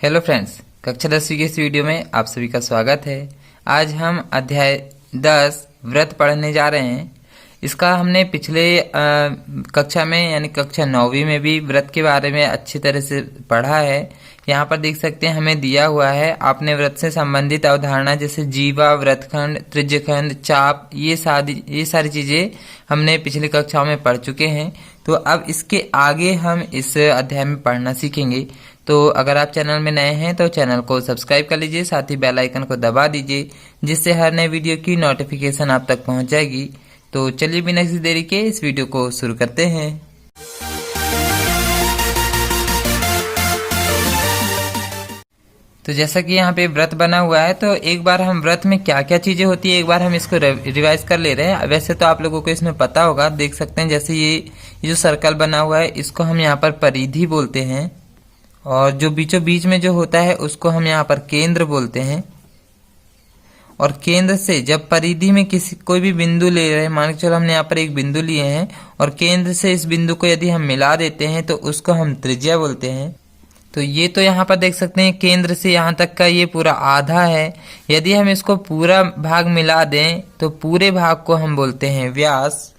Hello friends, कक्षा 10वीं के इस वीडियो में आप सभी का स्वागत है। आज हम अध्याय 10 व्रत पढ़ने जा रहे हैं। इसका हमने पिछले कक्षा में यानी कक्षा 9वीं में भी व्रत के बारे में अच्छी तरह से पढ़ा है। यहाँ पर देख सकते हैं हमें दिया हुआ है, आपने व्रत से संबंधित अवधारणा जैसे जीवा, व्रतखंड, त्रिज्यखंड, चाप, ये सारी चीजें हमने पिछली कक्षाओं में पढ़ चुके हैं। तो अब इसके आगे हम इस अध्याय में पढ़ना सीखेंगे। तो अगर आप चैनल में नए हैं तो चैनल को सब्सक्राइब कर लीजिए, साथ ही बेल आइकन को दबा दीजिए, जिससे हर नए वीडियो की नोटिफिकेशन आप तक पहुंच जाएगी। तो चलिए बिना किसी देरी के इस वीडियो को शुरू करते हैं। तो जैसा कि यहाँ पे व्रत बना हुआ है, तो एक बार हम व्रत में क्या क्या चीजें होती है एक बार हम इसको रिवाइज कर ले रहे हैं। वैसे तो आप लोगों को इसमें पता होगा, देख सकते हैं जैसे ये जो सर्कल बना हुआ है इसको हम यहाँ पर परिधि बोलते हैं, और जो बीचों बीच में जो होता है उसको हम यहाँ पर केंद्र बोलते हैं। और केंद्र से जब परिधि में कोई भी बिंदु ले रहे हैं, मान के चलो हमने यहाँ पर एक बिंदु लिए हैं और केंद्र से इस बिंदु को यदि हम मिला देते हैं तो उसको हम त्रिज्या बोलते हैं। तो ये तो यहाँ पर देख सकते हैं केंद्र से यहाँ तक का ये पूरा आधा है। यदि हम इसको पूरा भाग मिला दें तो पूरे भाग को हम बोलते हैं व्यास।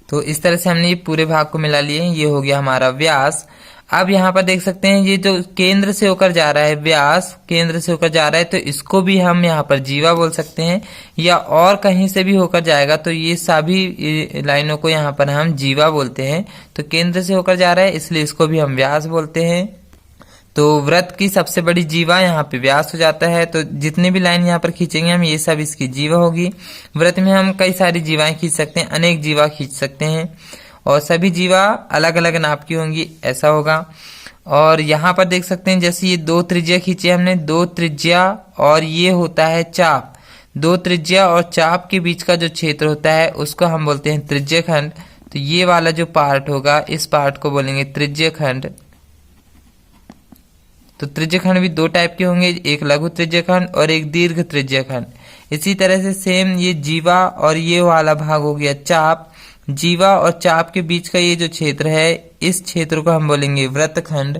तो इस तरह से हमने ये पूरे भाग को मिला लिए, ये हो गया हमारा व्यास। अब यहाँ पर देख सकते हैं ये जो केंद्र से होकर जा रहा है, व्यास केंद्र से होकर जा रहा है, तो इसको भी हम यहाँ पर जीवा बोल सकते हैं, या और कहीं से भी होकर जाएगा तो ये सभी लाइनों को यहाँ पर हम जीवा बोलते हैं। तो केंद्र से होकर जा रहा है इसलिए इसको भी हम व्यास बोलते हैं। तो व्रत की सबसे बड़ी जीवा यहाँ पे व्यास हो जाता है। तो जितनी भी लाइन यहाँ पर खींचेंगे हम, ये सब इसकी जीवा होगी। व्रत में हम कई सारी जीवाएं खींच सकते हैं, अनेक जीवा खींच सकते हैं, और सभी जीवा अलग अलग नाप की होंगी, ऐसा होगा। और यहाँ पर देख सकते हैं जैसे ये दो त्रिज्या खींचे हमने, दो त्रिज्या और ये होता है चाप। दो त्रिज्या और चाप के बीच का जो क्षेत्र होता है उसको हम बोलते हैं त्रिज्यखंड। तो ये वाला जो पार्ट होगा इस पार्ट को बोलेंगे त्रिज्यखंड। तो त्रिज्यखंड भी दो टाइप के होंगे, एक लघु त्रिज्यखंड और एक दीर्घ त्रिज्यखंड। इसी तरह से सेम ये जीवा और ये वाला भाग हो गया चाप। जीवा और चाप के बीच का ये जो क्षेत्र है इस क्षेत्र को हम बोलेंगे व्रतखंड।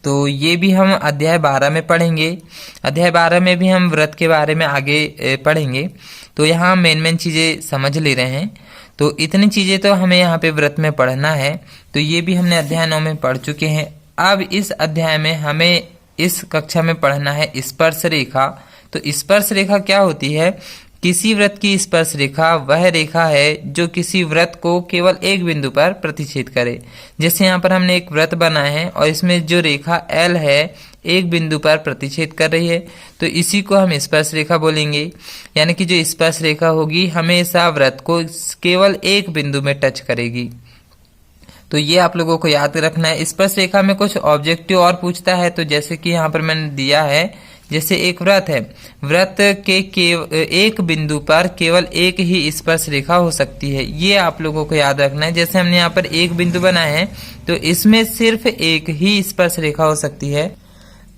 तो ये भी हम अध्याय 12 में पढ़ेंगे। अध्याय 12 में भी हम व्रत के बारे में आगे पढ़ेंगे। तो यहाँ मेन चीजें समझ ले रहे हैं। तो इतनी चीजें तो हमें यहाँ पे व्रत में पढ़ना है। तो ये भी हमने अध्याय 9 में पढ़ चुके हैं। अब इस अध्याय में हमें इस कक्षा में पढ़ना है स्पर्श रेखा। तो स्पर्श रेखा क्या होती है? किसी व्रत की स्पर्श रेखा वह रेखा है जो किसी व्रत को केवल एक बिंदु पर प्रतिच्छेद करे। जैसे यहाँ पर हमने एक व्रत बनाया है और इसमें जो रेखा L है एक बिंदु पर प्रतिच्छेद कर रही है, तो इसी को हम स्पर्श रेखा बोलेंगे। यानी कि जो स्पर्श रेखा होगी हमेशा व्रत को केवल एक बिंदु में टच करेगी। तो ये आप लोगों को याद रखना है। स्पर्श रेखा में कुछ ऑब्जेक्टिव और पूछता है, तो जैसे कि यहाँ पर मैंने दिया है, जैसे एक व्रत है, व्रत के एक बिंदु पर केवल एक ही स्पर्श रेखा हो सकती है, ये आप लोगों को याद रखना है। जैसे हमने यहाँ पर एक बिंदु बनाया है तो इसमें सिर्फ एक ही स्पर्श रेखा हो सकती है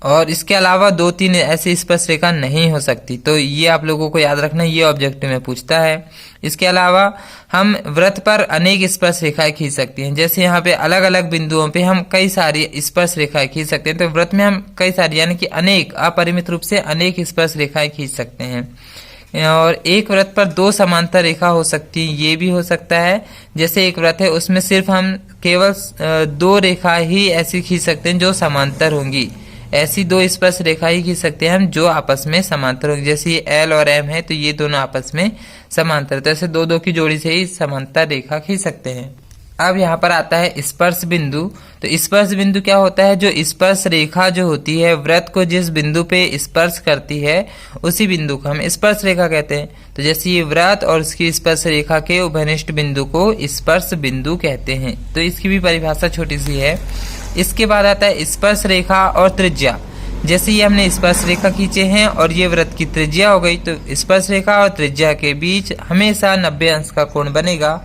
और इसके अलावा 2-3 ऐसी स्पर्श रेखा नहीं हो सकती। तो ये आप लोगों को याद रखना है, ये ऑब्जेक्टिव में पूछता है। इसके अलावा हम व्रत पर अनेक स्पर्श रेखाएं खींच सकते हैं। जैसे यहाँ पे अलग अलग बिंदुओं पे हम कई सारी स्पर्श रेखाएं खींच सकते हैं। तो व्रत में हम कई सारी यानी कि अनेक, अपरिमित रूप से अनेक स्पर्श रेखाएं खींच सकते हैं। और एक व्रत पर 2 समांतर रेखा हो सकती है, ये भी हो सकता है। जैसे एक व्रत है उसमें सिर्फ हम केवल 2 रेखा ही ऐसी खींच सकते हैं जो समांतर होंगी। ऐसी 2 स्पर्श रेखा ही खींच सकते हैं हम जो आपस में समांतर होंगी। जैसे ये L और M है तो ये दोनों आपस में समांतर, तो ऐसे 2-2 की जोड़ी से ही समांतर रेखा खींच सकते हैं। अब यहाँ पर आता है स्पर्श बिंदु। तो स्पर्श बिंदु क्या होता है? जो स्पर्श रेखा जो होती है व्रत को जिस बिंदु पे स्पर्श करती है उसी बिंदु को हम स्पर्श रेखा कहते हैं। तो जैसे ये व्रत और उसकी स्पर्श रेखा के उभयनिष्ठ बिंदु को स्पर्श बिंदु कहते हैं। तो इसकी भी परिभाषा छोटी सी है। इसके बाद आता है स्पर्श रेखा और त्रिज्या। जैसे ये हमने स्पर्श रेखा खींचे हैं और ये व्रत की त्रिज्या हो गई, तो स्पर्श रेखा और त्रिज्या के बीच हमेशा 90 अंश का कोण बनेगा।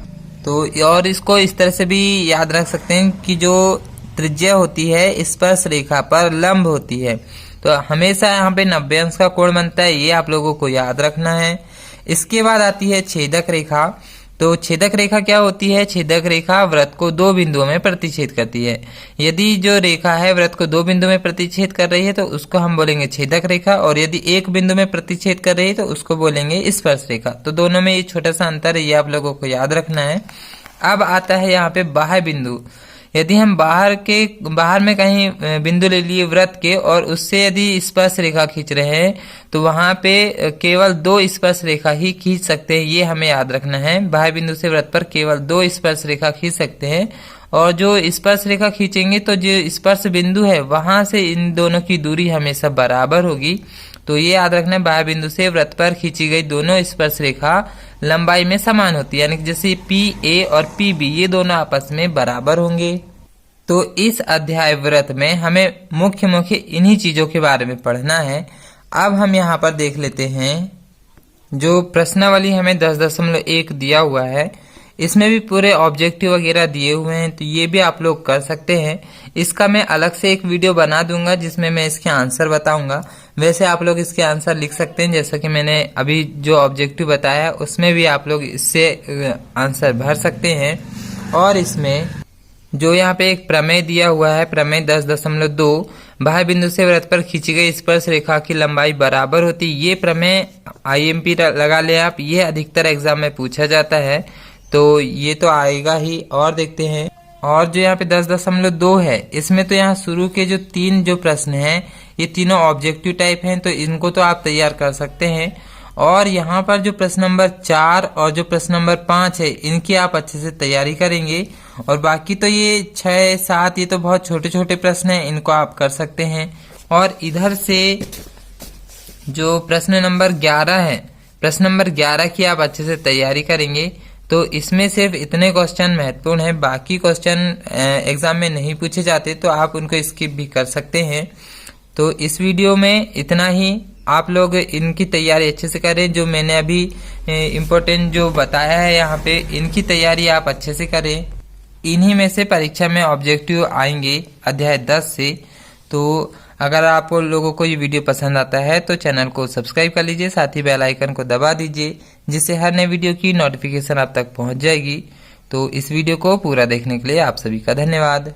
तो और इसको इस तरह से भी याद रख सकते हैं कि जो त्रिज्या होती है स्पर्श रेखा पर लंब होती है, तो हमेशा यहाँ पे 90 अंश का कोण बनता है, ये आप लोगों को याद रखना है। इसके बाद आती है छेदक रेखा। तो छेदक रेखा क्या होती है? छेदक रेखा वृत्त को दो बिंदुओं में प्रतिच्छेद करती है। यदि जो रेखा है वृत्त को दो बिंदु में प्रतिच्छेद कर रही है तो उसको हम बोलेंगे छेदक रेखा, और यदि एक बिंदु में प्रतिच्छेद कर रही है तो उसको बोलेंगे स्पर्श रेखा। तो दोनों में ये छोटा सा अंतर है, ये आप लोगों को याद रखना है। अब आता है यहाँ पे बाह्य बिंदु। यदि हम बाहर में कहीं बिंदु ले लिए वृत्त के और उससे यदि स्पर्श रेखा खींच रहे हैं तो वहां पे केवल दो स्पर्श रेखा ही खींच सकते हैं, ये हमें याद रखना है। बाह्य बिंदु से वृत्त पर केवल दो स्पर्श रेखा खींच सकते हैं, और जो स्पर्श रेखा खींचेंगे तो जो स्पर्श बिंदु है वहां से इन दोनों की दूरी हमेशा बराबर होगी। तो ये याद रखना है, बाह्य बिंदु से वृत्त पर खींची गई दोनों स्पर्श रेखा लंबाई में समान होती है, यानी कि जैसे PA और PB ये दोनों आपस में बराबर होंगे। तो इस अध्याय वृत्त में हमें मुख्य इन्हीं चीजों के बारे में पढ़ना है। अब हम यहाँ पर देख लेते हैं जो प्रश्नावली हमें 10.1 दिया हुआ है, इसमें भी पूरे ऑब्जेक्टिव वगैरह दिए हुए हैं, तो ये भी आप लोग कर सकते हैं। इसका मैं अलग से एक वीडियो बना दूंगा जिसमें मैं इसके आंसर बताऊंगा। वैसे आप लोग इसके आंसर लिख सकते हैं, जैसा कि मैंने अभी जो ऑब्जेक्टिव बताया उसमें भी आप लोग इससे आंसर भर सकते हैं। और इसमें जो यहाँ पे एक प्रमेय दिया हुआ है, प्रमेय 10.2, बाह्य बिंदु से वृत्त पर खींची गई स्पर्श रेखा की लंबाई बराबर होती, ये प्रमेय IMP लगा ले आप, ये अधिकतर एग्जाम में पूछा जाता है, तो ये तो आएगा ही। और देखते हैं, और जो यहाँ पे 10.2 है इसमें तो यहाँ शुरू के जो 3 जो प्रश्न हैं ये तीनों ऑब्जेक्टिव टाइप हैं, तो इनको तो आप तैयार कर सकते हैं। और यहाँ पर जो प्रश्न नंबर 4 और जो प्रश्न नंबर 5 है इनकी आप अच्छे से तैयारी करेंगे। और बाकी तो ये 6, 7 ये तो बहुत छोटे छोटे प्रश्न हैं, इनको आप कर सकते हैं। और इधर से जो प्रश्न नंबर 11 है, प्रश्न नंबर 11 की आप अच्छे से तैयारी करेंगे। तो इसमें सिर्फ इतने क्वेश्चन महत्वपूर्ण हैं, बाकी क्वेश्चन एग्जाम में नहीं पूछे जाते, तो आप उनको स्किप भी कर सकते हैं। तो इस वीडियो में इतना ही। आप लोग इनकी तैयारी अच्छे से करें, जो मैंने अभी इम्पोर्टेंट जो बताया है यहाँ पे, इनकी तैयारी आप अच्छे से करें। इन्हीं में से परीक्षा में ऑब्जेक्टिव आएंगे अध्याय 10 से। तो अगर आप लोगों को ये वीडियो पसंद आता है तो चैनल को सब्सक्राइब कर लीजिए, साथ ही बेल आइकन को दबा दीजिए, जिससे हर नए वीडियो की नोटिफिकेशन आप तक पहुंच जाएगी। तो इस वीडियो को पूरा देखने के लिए आप सभी का धन्यवाद।